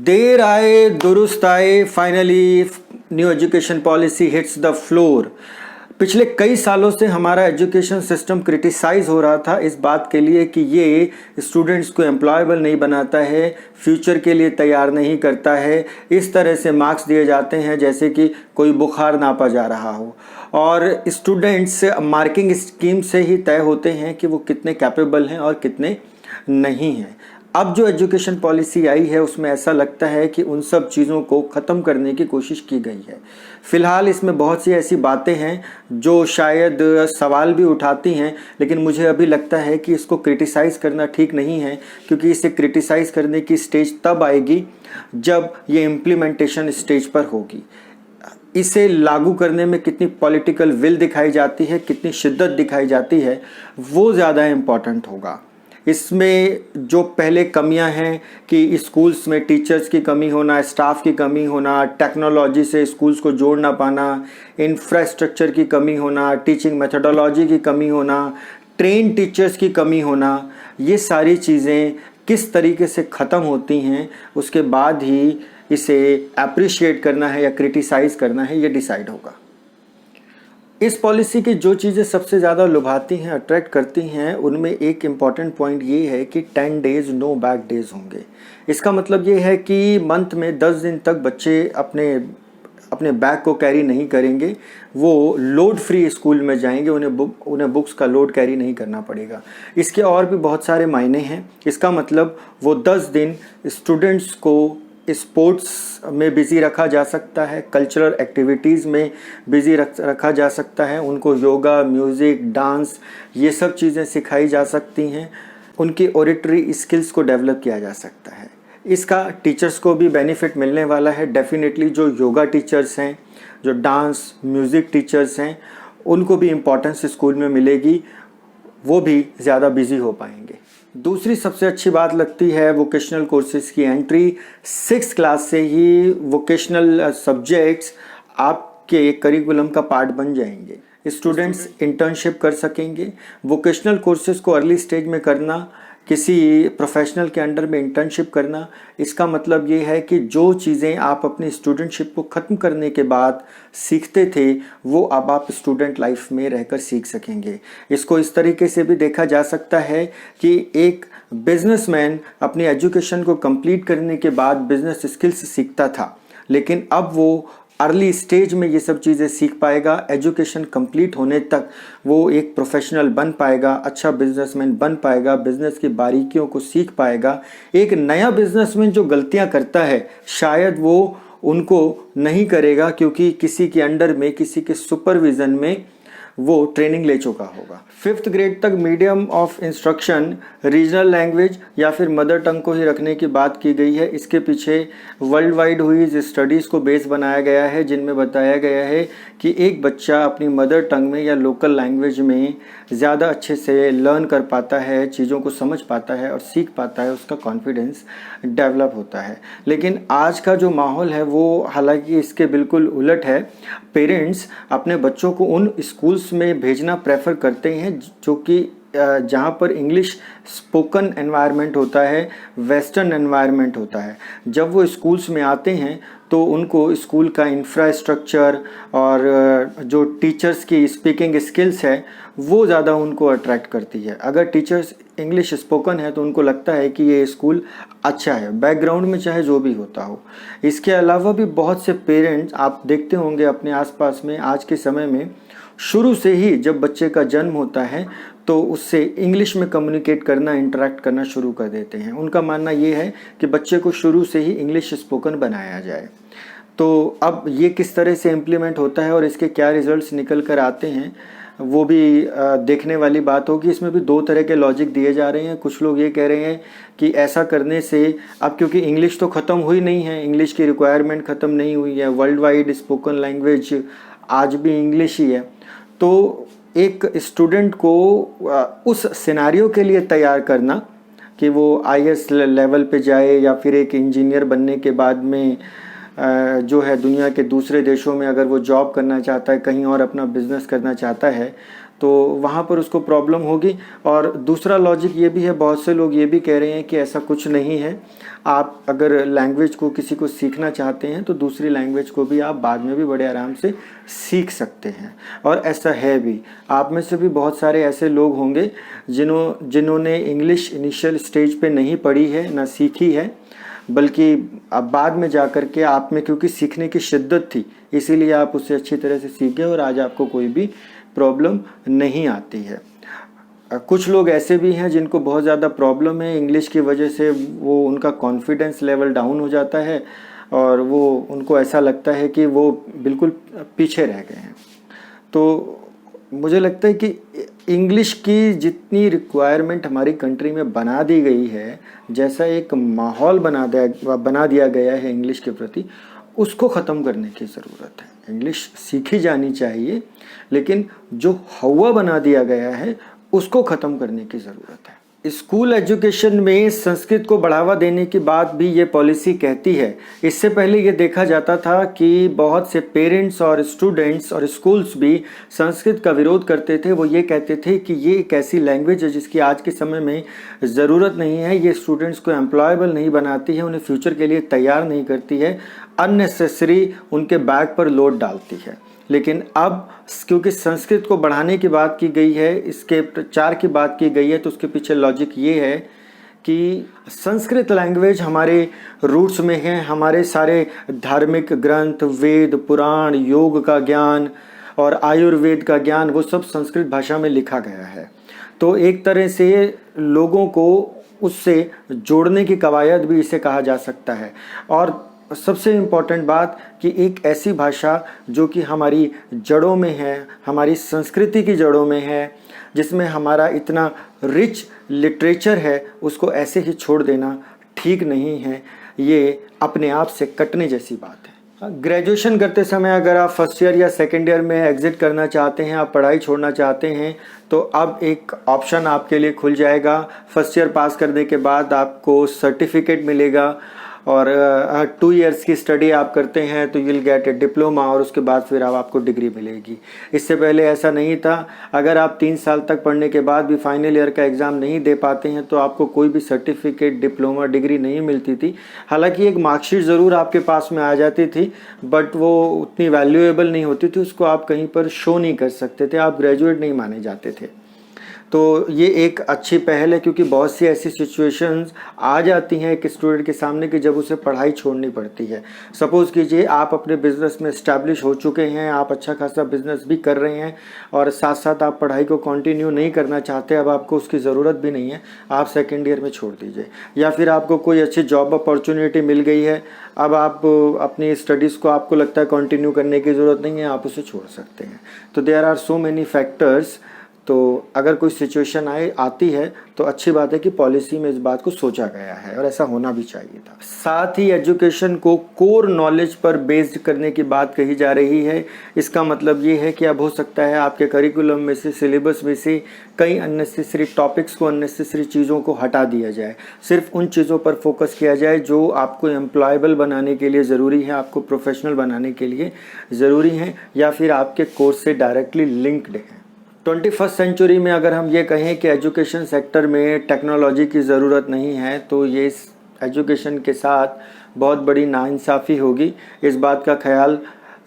देर आए दुरुस्त आए, finally new education policy hits the floor. पिछले कई सालों से हमारा एजुकेशन सिस्टम क्रिटिसाइज हो रहा था इस बात के लिए कि ये स्टूडेंट्स को एम्प्लॉयबल नहीं बनाता है, फ्यूचर के लिए तैयार नहीं करता है। इस तरह से मार्क्स दिए जाते हैं जैसे कि कोई बुखार नापा जा रहा हो, और स्टूडेंट्स मार्किंग स्कीम से ही तय होते हैं कि वो कितने कैपेबल हैं और कितने नहीं हैं। अब जो एजुकेशन पॉलिसी आई है उसमें ऐसा लगता है कि उन सब चीज़ों को ख़त्म करने की कोशिश की गई है। फ़िलहाल इसमें बहुत सी ऐसी बातें हैं जो शायद सवाल भी उठाती हैं, लेकिन मुझे अभी लगता है कि इसको क्रिटिसाइज़ करना ठीक नहीं है, क्योंकि इसे क्रिटिसाइज़ करने की स्टेज तब आएगी जब ये इम्प्लीमेंटेशन स्टेज पर होगी। इसे लागू करने में कितनी पॉलिटिकल विल दिखाई जाती है, कितनी शिद्दत दिखाई जाती है, वो ज़्यादा इम्पॉर्टेंट होगा। इसमें जो पहले कमियां हैं कि स्कूल्स में टीचर्स की कमी होना, स्टाफ की कमी होना, टेक्नोलॉजी से स्कूल्स को जोड़ ना पाना, इंफ्रास्ट्रक्चर की कमी होना, टीचिंग मेथोडोलॉजी की कमी होना, ट्रेन टीचर्स की कमी होना, ये सारी चीज़ें किस तरीके से ख़त्म होती हैं उसके बाद ही इसे अप्रिशिएट करना है या क्रिटिसाइज़ करना है, ये डिसाइड होगा। इस पॉलिसी की जो चीज़ें सबसे ज़्यादा लुभाती हैं, अट्रैक्ट करती हैं, उनमें एक इम्पॉर्टेंट पॉइंट ये है कि 10 डेज़ नो बैक डेज़ होंगे। इसका मतलब ये है कि मंथ में 10 दिन तक बच्चे अपने बैग को कैरी नहीं करेंगे, वो लोड फ्री स्कूल में जाएंगे, उन्हें बुक्स का लोड कैरी नहीं करना पड़ेगा। इसके और भी बहुत सारे मायने हैं। इसका मतलब वो 10 दिन स्टूडेंट्स को स्पोर्ट्स में बिज़ी रखा जा सकता है, कल्चरल एक्टिविटीज़ में बिज़ी रखा जा सकता है, उनको योगा, म्यूज़िक, डांस, ये सब चीज़ें सिखाई जा सकती हैं, उनकी ऑडिटरी स्किल्स को डेवलप किया जा सकता है। इसका टीचर्स को भी बेनिफिट मिलने वाला है। डेफिनेटली जो योगा टीचर्स हैं, जो डांस म्यूज़िक टीचर्स हैं, उनको भी इम्पोर्टेंस स्कूल में मिलेगी, वो भी ज़्यादा बिज़ी हो पाएंगे। दूसरी सबसे अच्छी बात लगती है वोकेशनल कोर्सेज़ की एंट्री। 6th क्लास से ही वोकेशनल सब्जेक्ट्स आपके करिकुलम का पार्ट बन जाएंगे। स्टूडेंट्स इंटर्नशिप कर सकेंगे। वोकेशनल कोर्सेज़ को अर्ली स्टेज में करना, किसी प्रोफेशनल के अंडर में इंटर्नशिप करना, इसका मतलब ये है कि जो चीज़ें आप अपनी स्टूडेंटशिप को ख़त्म करने के बाद सीखते थे वो अब आप स्टूडेंट लाइफ में रहकर सीख सकेंगे। इसको इस तरीके से भी देखा जा सकता है कि एक बिजनेसमैन अपनी एजुकेशन को कंप्लीट करने के बाद बिजनेस स्किल्स सीखता था, लेकिन अब वो अर्ली स्टेज में ये सब चीज़ें सीख पाएगा। एजुकेशन कंप्लीट होने तक वो एक प्रोफेशनल बन पाएगा, अच्छा बिजनेसमैन बन पाएगा, बिजनेस की बारीकियों को सीख पाएगा। एक नया बिजनेसमैन जो गलतियां करता है शायद वो उनको नहीं करेगा, क्योंकि किसी के अंडर में, किसी के सुपरविज़न में वो ट्रेनिंग ले चुका होगा। 5th ग्रेड तक medium of instruction regional language या फिर मदर टंग को ही रखने की बात की गई है। इसके पीछे वर्ल्ड वाइड हुई स्टडीज़ को बेस बनाया गया है, जिनमें बताया गया है कि एक बच्चा अपनी मदर टंग में या लोकल लैंग्वेज में ज़्यादा अच्छे से लर्न कर पाता है, चीज़ों को समझ पाता है और सीख पाता है, उसका कॉन्फिडेंस डेवलप होता है। लेकिन आज का जो माहौल है वो हालांकि इसके बिल्कुल उलट है। पेरेंट्स अपने बच्चों को उन स्कूल्स में भेजना प्रेफर करते हैं जो कि जहाँ पर इंग्लिश स्पोकन एनवायरनमेंट होता है, वेस्टर्न एनवायरनमेंट होता है। जब वो स्कूल्स में आते हैं तो उनको स्कूल का इंफ्रास्ट्रक्चर और जो टीचर्स की स्पीकिंग स्किल्स है वो ज़्यादा उनको अट्रैक्ट करती है। अगर टीचर्स इंग्लिश स्पोकन है तो उनको लगता है कि ये स्कूल अच्छा है, बैकग्राउंड में चाहे जो भी होता हो। इसके अलावा भी बहुत से पेरेंट्स आप देखते होंगे अपने आसपास में, आज के समय में शुरू से ही जब बच्चे का जन्म होता है तो उससे इंग्लिश में कम्युनिकेट करना, इंटरेक्ट करना शुरू कर देते हैं। उनका मानना ये है कि बच्चे को शुरू से ही इंग्लिश स्पोकन बनाया जाए। तो अब ये किस तरह से इम्प्लीमेंट होता है और इसके क्या रिजल्ट्स निकल कर आते हैं वो भी देखने वाली बात होगी। इसमें भी 2 तरह के लॉजिक दिए जा रहे हैं। कुछ लोग ये कह रहे हैं कि ऐसा करने से, अब क्योंकि इंग्लिश तो ख़त्म हुई नहीं है, इंग्लिश की रिक्वायरमेंट ख़त्म नहीं हुई है, वर्ल्ड वाइड स्पोकन लैंग्वेज आज भी इंग्लिश ही है, तो एक स्टूडेंट को उस सिनेरियो के लिए तैयार करना कि वो IAS लेवल पे जाए या फिर एक इंजीनियर बनने के बाद में जो है दुनिया के दूसरे देशों में अगर वो जॉब करना चाहता है, कहीं और अपना बिजनेस करना चाहता है, तो वहाँ पर उसको प्रॉब्लम होगी। और दूसरा लॉजिक ये भी है, बहुत से लोग ये भी कह रहे हैं कि ऐसा कुछ नहीं है, आप अगर लैंग्वेज को किसी को सीखना चाहते हैं तो दूसरी लैंग्वेज को भी आप बाद में भी बड़े आराम से सीख सकते हैं। और ऐसा है भी, आप में से भी बहुत सारे ऐसे लोग होंगे जिन्होंने इंग्लिश इनिशियल स्टेज पे नहीं पढ़ी है, ना सीखी है, बल्कि अब बाद में जा कर के आप में क्योंकि सीखने की शिद्दत थी इसीलिए आप उससे अच्छी तरह से सीख गए और आज आपको कोई भी प्रॉब्लम नहीं आती है। कुछ लोग ऐसे भी हैं जिनको बहुत ज़्यादा प्रॉब्लम है इंग्लिश की वजह से, वो उनका कॉन्फिडेंस लेवल डाउन हो जाता है और वो उनको ऐसा लगता है कि वो बिल्कुल पीछे रह गए हैं। तो मुझे लगता है कि इंग्लिश की जितनी रिक्वायरमेंट हमारी कंट्री में बना दी गई है, जैसा एक माहौल बना दिया गया है इंग्लिश के प्रति, उसको ख़त्म करने की ज़रूरत है। इंग्लिश सीखी जानी चाहिए, लेकिन जो हवा बना दिया गया है उसको ख़त्म करने की ज़रूरत है। स्कूल एजुकेशन में संस्कृत को बढ़ावा देने की बात भी ये पॉलिसी कहती है। इससे पहले ये देखा जाता था कि बहुत से पेरेंट्स और स्टूडेंट्स और स्कूल्स भी संस्कृत का विरोध करते थे। वो ये कहते थे कि ये एक ऐसी लैंग्वेज है जिसकी आज के समय में ज़रूरत नहीं है, ये स्टूडेंट्स को एम्प्लॉयबल नहीं बनाती है, उन्हें फ्यूचर के लिए तैयार नहीं करती है, अननेसेसरी उनके बैक पर लोड डालती है। लेकिन अब क्योंकि संस्कृत को बढ़ाने की बात की गई है, इसके प्रचार की बात की गई है, तो उसके पीछे लॉजिक ये है कि संस्कृत लैंग्वेज हमारे रूट्स में है। हमारे सारे धार्मिक ग्रंथ, वेद, पुराण, योग का ज्ञान और आयुर्वेद का ज्ञान वो सब संस्कृत भाषा में लिखा गया है। तो एक तरह से लोगों को उससे जोड़ने की कवायद भी इसे कहा जा सकता है। और सबसे इम्पॉर्टेंट बात कि एक ऐसी भाषा जो कि हमारी जड़ों में है, हमारी संस्कृति की जड़ों में है, जिसमें हमारा इतना रिच लिटरेचर है, उसको ऐसे ही छोड़ देना ठीक नहीं है। ये अपने आप से कटने जैसी बात है। ग्रेजुएशन करते समय अगर आप फर्स्ट ईयर या सेकेंड ईयर में एग्ज़िट करना चाहते हैं, आप पढ़ाई छोड़ना चाहते हैं, तो अब एक ऑप्शन आपके लिए खुल जाएगा। फर्स्ट ईयर पास करने के बाद आपको सर्टिफिकेट मिलेगा और 2 इयर्स की स्टडी आप करते हैं तो यूल गेट ए डिप्लोमा और उसके बाद फिर आपको डिग्री मिलेगी। इससे पहले ऐसा नहीं था। अगर आप 3 साल तक पढ़ने के बाद भी फाइनल ईयर का एग्ज़ाम नहीं दे पाते हैं तो आपको कोई भी सर्टिफिकेट, डिप्लोमा, डिग्री नहीं मिलती थी। हालांकि एक मार्कशीट ज़रूर आपके पास में आ जाती थी, बट वो उतनी वैल्यूएबल नहीं होती थी, उसको आप कहीं पर शो नहीं कर सकते थे, आप ग्रेजुएट नहीं माने जाते थे। तो ये एक अच्छी पहल है, क्योंकि बहुत सी ऐसी सिचुएशंस आ जाती हैं एक स्टूडेंट के सामने कि जब उसे पढ़ाई छोड़नी पड़ती है। सपोज़ कीजिए आप अपने बिज़नेस में इस्टेब्लिश हो चुके हैं, आप अच्छा खासा बिज़नेस भी कर रहे हैं और साथ साथ आप पढ़ाई को कंटिन्यू नहीं करना चाहते, अब आपको उसकी ज़रूरत भी नहीं है, आप सेकेंड ईयर में छोड़ दीजिए। या फिर आपको कोई अच्छी जॉब अपॉर्चुनिटी मिल गई है, अब आप अपनी स्टडीज़ को आपको लगता है कंटिन्यू करने की ज़रूरत नहीं है, आप उसे छोड़ सकते हैं। तो there are so many factors. तो अगर कोई सिचुएशन आती है तो अच्छी बात है कि पॉलिसी में इस बात को सोचा गया है और ऐसा होना भी चाहिए था। साथ ही एजुकेशन को कोर नॉलेज पर बेस्ड करने की बात कही जा रही है। इसका मतलब ये है कि अब हो सकता है आपके करिकुलम में से, सिलेबस में से कई अननेसेसरी टॉपिक्स को, अननेसेसरी चीज़ों को हटा दिया जाए, सिर्फ उन चीज़ों पर फोकस किया जाए जो आपको एम्प्लॉयबल बनाने के लिए ज़रूरी है, आपको प्रोफेशनल बनाने के लिए ज़रूरी हैं, या फिर आपके कोर्स से डायरेक्टली लिंक्ड हैं। 21st सेंचुरी में अगर हम ये कहें कि एजुकेशन सेक्टर में टेक्नोलॉजी की ज़रूरत नहीं है, तो ये इस एजुकेशन के साथ बहुत बड़ी नाइंसाफ़ी होगी। इस बात का ख्याल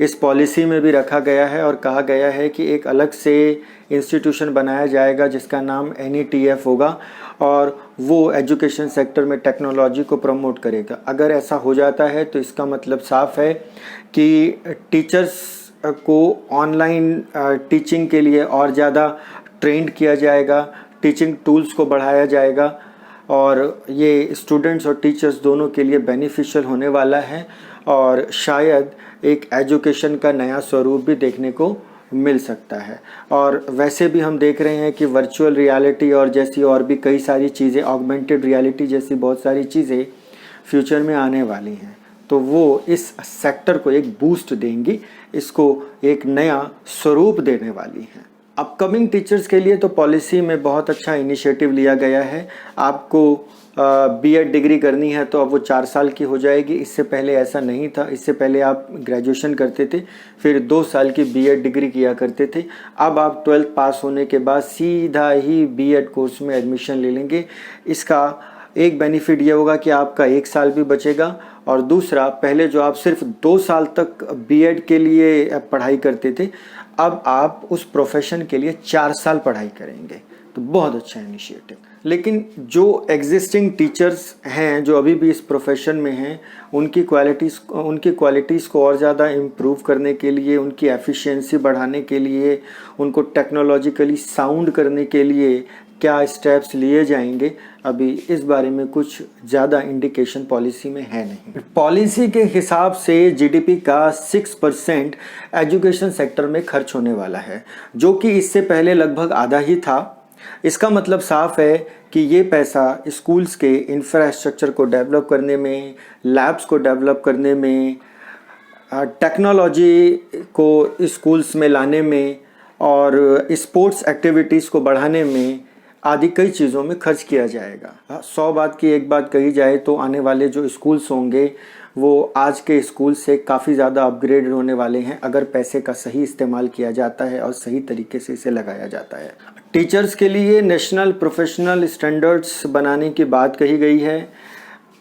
इस पॉलिसी में भी रखा गया है और कहा गया है कि एक अलग से इंस्टीट्यूशन बनाया जाएगा जिसका नाम NETF होगा और वो एजुकेशन सेक्टर में टेक्नोलॉजी को प्रमोट करेगा। अगर ऐसा हो जाता है तो इसका मतलब साफ़ है कि टीचर्स को ऑनलाइन टीचिंग के लिए और ज़्यादा ट्रेंड किया जाएगा, टीचिंग टूल्स को बढ़ाया जाएगा और ये स्टूडेंट्स और टीचर्स दोनों के लिए बेनिफिशियल होने वाला है और शायद एक एजुकेशन का नया स्वरूप भी देखने को मिल सकता है। और वैसे भी हम देख रहे हैं कि वर्चुअल रियलिटी और जैसी और भी कई सारी चीज़ें, ऑगमेंटेड रियलिटी जैसी बहुत सारी चीज़ें फ्यूचर में आने वाली हैं, तो वो इस सेक्टर को एक बूस्ट देंगी, इसको एक नया स्वरूप देने वाली हैं। अपकमिंग टीचर्स के लिए तो पॉलिसी में बहुत अच्छा इनिशिएटिव लिया गया है। आपको बीएड डिग्री करनी है तो अब वो 4 साल की हो जाएगी। इससे पहले ऐसा नहीं था। इससे पहले आप ग्रेजुएशन करते थे, फिर 2 साल की बीएड डिग्री किया करते थे। अब आप 12th पास होने के बाद सीधा ही बीएड कोर्स में एडमिशन ले लेंगे। इसका एक बेनिफिट ये होगा कि आपका 1 साल भी बचेगा, और दूसरा, पहले जो आप सिर्फ 2 साल तक बीएड के लिए पढ़ाई करते थे, अब आप उस प्रोफेशन के लिए 4 साल पढ़ाई करेंगे। तो बहुत अच्छा इनिशिएटिव। लेकिन जो एग्जिस्टिंग टीचर्स हैं जो अभी भी इस प्रोफेशन में हैं, उनकी क्वालिटीज़ को और ज़्यादा इम्प्रूव करने के लिए, उनकी एफिशिएंसी बढ़ाने के लिए, उनको टेक्नोलॉजिकली साउंड करने के लिए क्या स्टेप्स लिए जाएंगे, अभी इस बारे में कुछ ज़्यादा इंडिकेशन पॉलिसी में है नहीं। पॉलिसी के हिसाब से जीडीपी का 6% एजुकेशन सेक्टर में खर्च होने वाला है, जो कि इससे पहले लगभग आधा ही था। इसका मतलब साफ है कि ये पैसा स्कूल्स के इंफ्रास्ट्रक्चर को डेवलप करने में, लैब्स को डेवलप करने में, टेक्नोलॉजी को स्कूल्स में लाने में और स्पोर्ट्स एक्टिविटीज़ को बढ़ाने में आदि कई चीज़ों में खर्च किया जाएगा। 100 बात की एक बात कही जाए तो आने वाले जो स्कूल्स होंगे वो आज के स्कूल से काफ़ी ज़्यादा अपग्रेड होने वाले हैं, अगर पैसे का सही इस्तेमाल किया जाता है और सही तरीके से इसे लगाया जाता है। टीचर्स के लिए नेशनल प्रोफेशनल स्टैंडर्ड्स बनाने की बात कही गई है।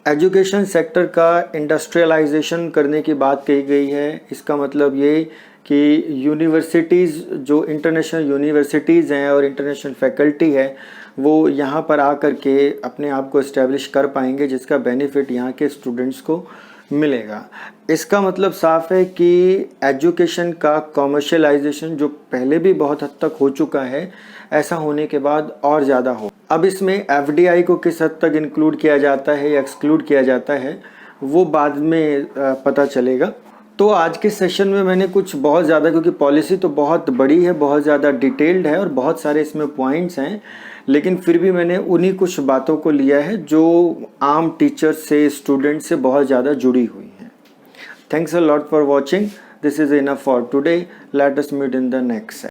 एजुकेशन सेक्टर का इंडस्ट्रियलाइजेशन करने की बात कही गई है। इसका मतलब ये कि यूनिवर्सिटीज़, जो इंटरनेशनल यूनिवर्सिटीज़ हैं और इंटरनेशनल फैकल्टी है, वो यहाँ पर आकर के अपने आप को इस्टेब्लिश कर पाएंगे, जिसका बेनिफिट यहाँ के स्टूडेंट्स को मिलेगा। इसका मतलब साफ है कि एजुकेशन का कॉमर्शियलाइजेशन जो पहले भी बहुत हद तक हो चुका है, ऐसा होने के बाद और ज़्यादा हो। अब इसमें एफडीआई को किस हद तक इंक्लूड किया जाता है या एक्सक्लूड किया जाता है, वो बाद में पता चलेगा। तो आज के सेशन में मैंने कुछ बहुत ज़्यादा, क्योंकि पॉलिसी तो बहुत बड़ी है, बहुत ज़्यादा डिटेल्ड है और बहुत सारे इसमें पॉइंट्स हैं, लेकिन फिर भी मैंने उन्हीं कुछ बातों को लिया है जो आम टीचर से, स्टूडेंट से बहुत ज़्यादा जुड़ी हुई हैं। Thanks a lot for watching. This is enough for today. Let us meet in the next.